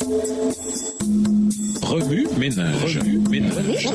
Remue ménage. Remue ménage.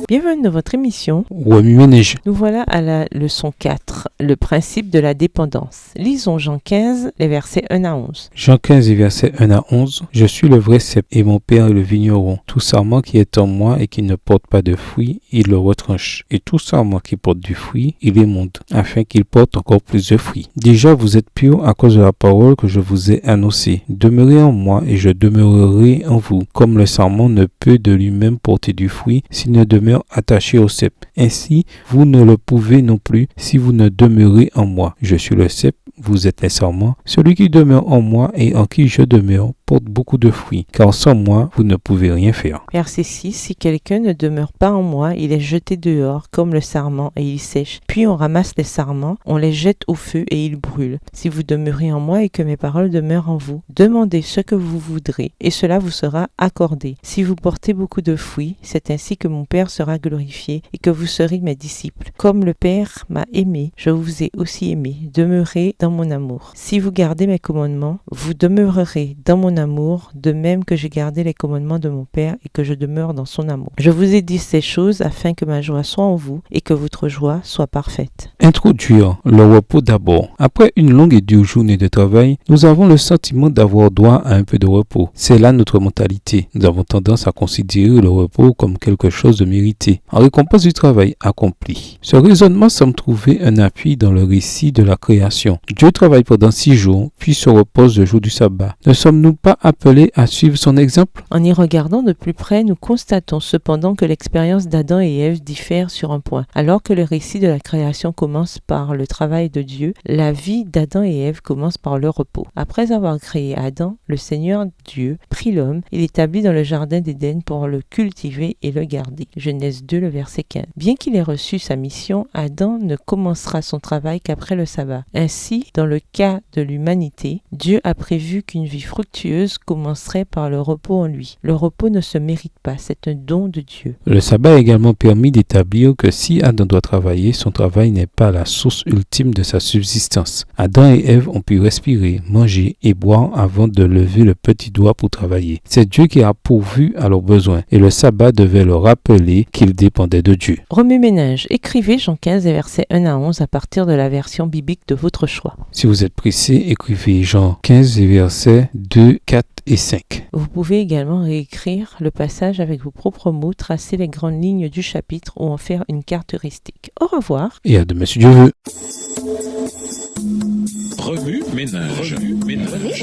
Bienvenue dans votre émission. Remue ménage. Nous voilà à la leçon 4, le principe de la dépendance. Lisons Jean 15, les versets 1 à 11. Jean 15, versets 1 à 11. Je suis le vrai cep et mon père est le vigneron. Tout sarment qui est en moi et qui ne porte pas de fruits, il le retranche. Et tout sarment qui porte du fruit, il émonde, afin qu'il porte encore plus de fruits. Déjà vous êtes purs à cause de la parole que je vous ai annoncée. Demeurez en moi et je demeurerai en vous. Comme le sarment ne peut de lui-même porter du fruit s'il ne demeure attaché au cep. Ainsi, vous ne le pouvez non plus si vous ne demeurez en moi. Je suis le cep, vous êtes les sarments. Celui qui demeure en moi et en qui je demeure porte beaucoup de fruits, car sans moi, vous ne pouvez rien faire. Verset 6, si quelqu'un ne demeure pas en moi, il est jeté dehors comme le sarment et il sèche. Puis on ramasse les sarments, on les jette au feu et ils brûlent. Si vous demeurez en moi et que mes paroles demeurent en vous, demandez ce que vous voudrez et cela vous sera accordé. Si vous portez beaucoup de fruits, c'est ainsi que mon Père sera glorifié et que vous serez mes disciples. Comme le Père m'a aimé, je vous ai aussi aimé. Demeurez dans mon amour. Si vous gardez mes commandements, vous demeurerez dans mon amour, de même que j'ai gardé les commandements de mon Père et que je demeure dans son amour. Je vous ai dit ces choses afin que ma joie soit en vous et que votre joie soit parfaite. Introduire le repos d'abord. Après une longue et dure journée de travail, nous avons le sentiment d'avoir droit à un peu de repos. C'est là notre mentalité. Nous avons tendance à considérer le repos comme quelque chose de mérité, en récompense du travail accompli. Ce raisonnement semble trouver un appui dans le récit de la création. Dieu travaille pendant 6 jours, puis se repose le jour du sabbat. Ne sommes-nous pas appelés à suivre son exemple? En y regardant de plus près, nous constatons cependant que l'expérience d'Adam et Ève diffère sur un point. Alors que le récit de la création commence par le travail de Dieu, la vie d'Adam et Ève commence par le repos. Après avoir créé Adam, le Seigneur Dieu prit l'homme et l'établit dans le jardin d'Éden pour le cultiver et le garder. Genèse 2, le verset 15. Bien qu'il ait reçu sa mission, Adam ne commencera son travail qu'après le sabbat. Ainsi, dans le cas de l'humanité, Dieu a prévu qu'une vie fructueuse commencerait par le repos en lui. Le repos ne se mérite pas, c'est un don de Dieu. Le sabbat a également permis d'établir que si Adam doit travailler, son travail n'est pas la source ultime de sa subsistance. Adam et Ève ont pu respirer, manger et boire avant de lever le petit doigt pour travailler. C'est Dieu qui a pourvu à leurs besoins et le sabbat devait leur rappeler qu'ils dépendaient de Dieu. Remue ménage. Écrivez Jean 15 versets 1 à 11 à partir de la version biblique de votre choix. Si vous êtes pressé, écrivez Jean 15 versets 2, 4 et 5. Vous pouvez également réécrire le passage avec vos propres mots, tracer les grandes lignes du chapitre ou en faire une caractéristique. Au revoir. Et à demain si Dieu veut. Remue ménage. Remue ménage.